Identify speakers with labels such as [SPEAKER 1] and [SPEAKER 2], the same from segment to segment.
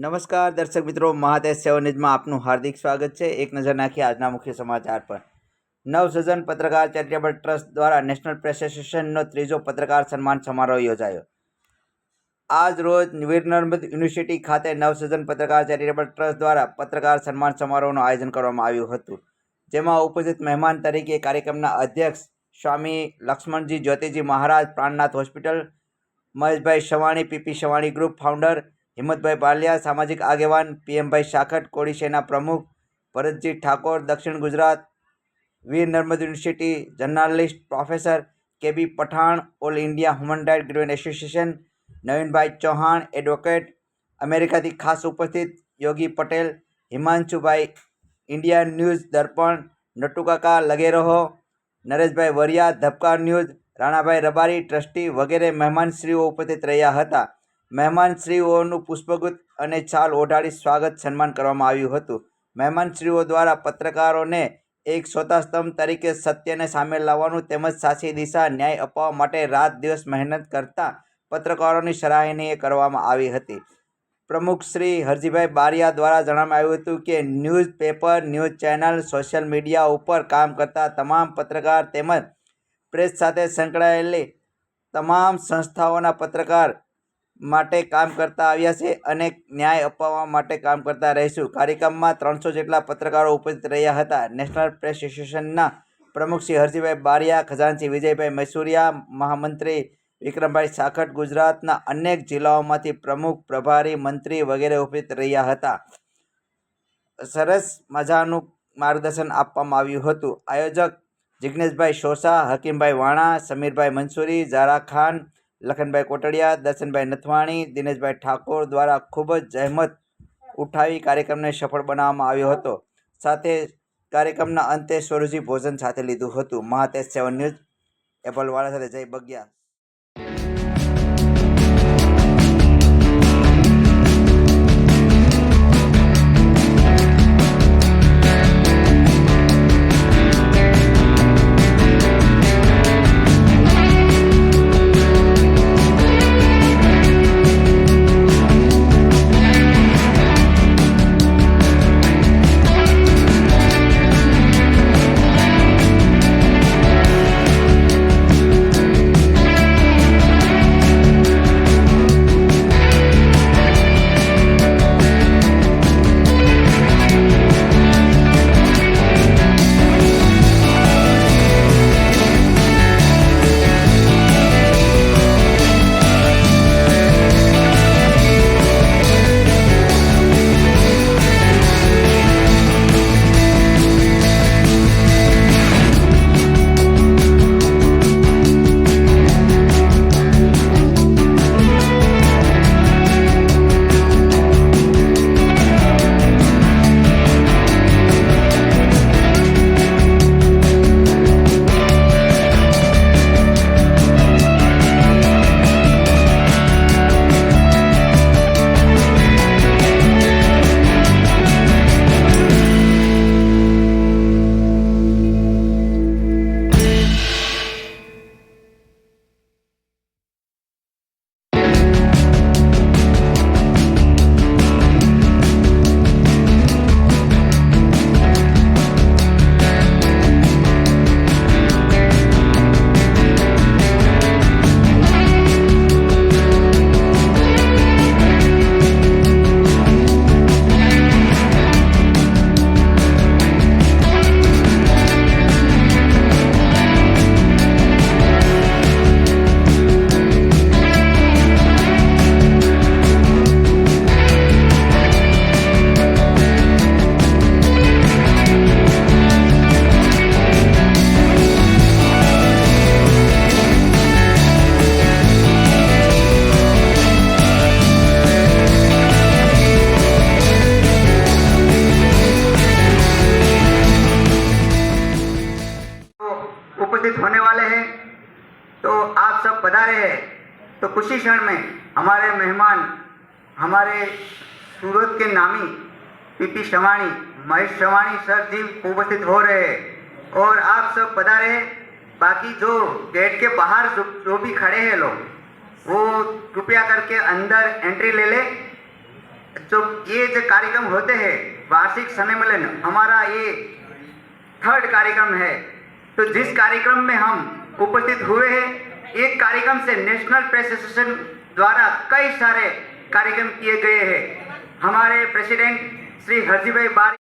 [SPEAKER 1] નમસ્કાર દર્શક મિત્રો, મહાદેશ સેવન ન્યૂઝમાં આપનું હાર્દિક સ્વાગત છે। એક નજર નાખીએ આજના મુખ્ય સમાચાર પર। નવસર્જન પત્રકાર ચેરિટેબલ ટ્રસ્ટ દ્વારા નેશનલ પ્રેસ એસોસિએશનનો ત્રીજો પત્રકાર સન્માન સમારોહ યોજાયો। આજ રોજ વીર નર્મદ યુનિવર્સિટી ખાતે નવસર્જન પત્રકાર ચેરિટેબલ ટ્રસ્ટ દ્વારા પત્રકાર સન્માન સમારોહનું આયોજન કરવામાં આવ્યું હતું, જેમાં ઉપસ્થિત મહેમાન તરીકે કાર્યક્રમના અધ્યક્ષ Swami Laxmanji Jyotiji Maharaj, Prannath hospital, Maheshbhai Savani, PP Savani group founder, Himmatbhai Baliya, સામાજિક આગેવાન, પીએમભાઈ શાખટ, કોળી સેના પ્રમુખ ભરતજી ઠાકોર, દક્ષિણ Gujarat Veer Narmad university journalist professor KB Pathan, all India human right grievance association Navinbhai Chauhan, advocate અમેરિકાથી ખાસ ઉપસ્થિત યોગી પટેલ, હિમાંશુભાઈ, ઇન્ડિયા ન્યૂઝ દર્પણ, નટુકાકા લગેરહો, નરેશભાઈ વરિયા, ધબકાર ન્યૂઝ, રાણાભાઈ રબારી, ટ્રસ્ટી વગેરે મહેમાનશ્રીઓ ઉપસ્થિત રહ્યા હતા। મહેમાનશ્રીઓનું પુષ્પગુચ્છ અને છાલ ઓઢાડી સ્વાગત સન્માન કરવામાં આવ્યું હતું। મહેમાનશ્રીઓ દ્વારા પત્રકારોને એક શ્રોતાસ્તંભ તરીકે સત્યને સામે લાવવાનું તેમજ સાચી દિશા, ન્યાય અપાવવા માટે રાત દિવસ મહેનત કરતા પત્રકારોની સરાહનીય કરવામાં આવી હતી। પ્રમુખ શ્રી હરજીભાઈ બારિયા દ્વારા જણાવવામાં આવ્યું હતું કે news paper, news channel, social media ઉપર કામ કરતા તમામ પત્રકાર તેમજ પ્રેસ સાથે સંકળાયેલી તમામ સંસ્થાઓના પત્રકાર માટે કામ કરતા આવ્યા છે અને ન્યાય અપાવવા માટે કામ કરતા રહીશું। કાર્યક્રમમાં 300 જેટલા પત્રકારો ઉપસ્થિત રહ્યા હતા। નેશનલ પ્રેસ એસોસિએશનના પ્રમુખ શ્રી હરજીભાઈ બારિયા, ખજાનચી વિજયભાઈ મૈસુરિયા, મહામંત્રી વિક્રમભાઈ શાખટ, ગુજરાતના અનેક જિલ્લાઓમાંથી પ્રમુખ, પ્રભારી, મંત્રી વગેરે ઉપસ્થિત રહ્યા હતા। સરસ મજાનું માર્ગદર્શન આપવામાં આવ્યું હતું। આયોજક જિગ્નેશભાઈ સોસા, હકીમભાઈ વાણા, સમીરભાઈ મંસૂરી, ઝારા ખાન, લખનભાઈ કોટડિયા, દર્શનભાઈ નથવાણી, દિનેશભાઈ ઠાકોર દ્વારા ખૂબ જ જહેમત ઉઠાવી કાર્યક્રમને સફળ બનાવવામાં આવ્યો હતો। સાથે કાર્યક્રમના અંતે સ્વરૂચિ ભોજન સાથે લીધું હતું। મહાદેશ સેવન ન્યૂઝ એપલવાળા સાથે જય બગિયા।
[SPEAKER 2] उपस्थित होने वाले हैं, तो आप सब पधारे हैं। तो कुछ ही क्षण में हमारे मेहमान हमारे सूरत के नामी पीपी सवाणी, महेश सवाणी सर जी उपस्थित हो रहे हैं और आप सब पधारे हैं। बाकी जो गेट के बाहर जो भी खड़े हैं लोग, वो कृपया करके अंदर एंट्री ले ले जो ये कार्यक्रम होते हैं वार्षिक सम्मेलन, हमारा ये 3rd कार्यक्रम है। तो जिस कार्यक्रम में हम उपस्थित हुए हैं, एक कार्यक्रम से नेशनल प्रेस एसोसिएशन द्वारा कई सारे कार्यक्रम किए गए हैं। हमारे प्रेसिडेंट श्री हरजीभाई बार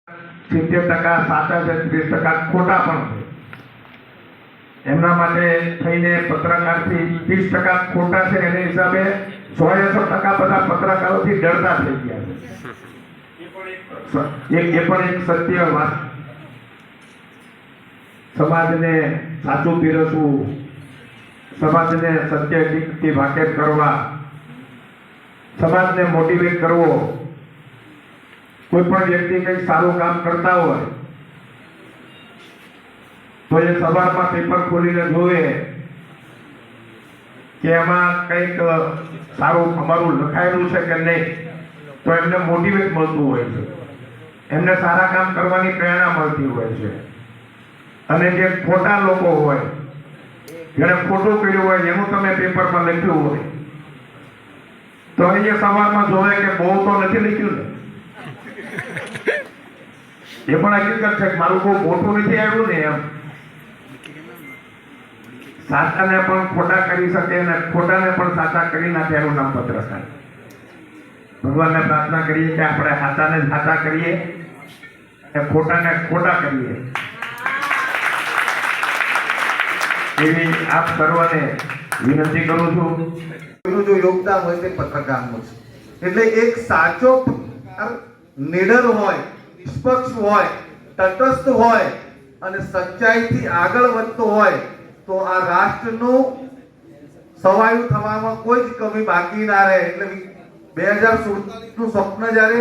[SPEAKER 3] 70% સાચા છે, 30% ખોટા પણ છે. એમના માટે થઈને પત્રકારથી 30% ખોટા છે, એને હિસાબે 100% બધા પત્રકારોથી ડરતા થઈ ગયા છે. એ પણ એક સત્ય વાત. સમાજને સાચું પીરસવું, સમાજને સત્યથી વાકેફ કરવા, સમાજને મોટિવેટ કરવો. કોઈ પણ વ્યક્તિ કંઈક સારું કામ કરતા હોય તો એ સવારમાં પેપર ખોલીને જોવે કે એમાં કંઈક સારું અમારું લખાયેલું છે કે નહીં, તો એમને મોટિવેટ મળતું હોય છે, એમને સારા કામ કરવાની પ્રેરણા મળતી હોય છે. અને જે ખોટા લોકો હોય, જેણે ખોટું કર્યું હોય, એનું તમે પેપરમાં લખ્યું હોય તો એ સવારમાં જોવે કે બહુ તો નથી લખ્યું ને, એ પણ હકીકત છે કે મારું બહુ મોટું નથી આવ્યું ને. એમ સાચાને પણ ખોટા કરી શકે અને ખોટાને પણ સાચા કરી નાખે, એનું નામ પત્રકાર. ભગવાનને પ્રાર્થના કરીએ કે આપણે સાચાને સાચા કરીએ અને ખોટાને ખોટા કરીએ. એવી આપ સર્વને વિનંતી કરું છું.
[SPEAKER 4] એનું જો યોગદાન હોય તે પત્રકારનું છે. એટલે એક સાચો નિડર હોય, નિષ્પક્ષ હોય, તટસ્થ હોય અને સચ્ચાઈથી આગળ વધતો હોય તો આ રાષ્ટ્રનું સવાયું થવામાં કોઈ જ કમી બાકી ના રહે. એટલે 2047 નું સ્વપ્ન જ્યારે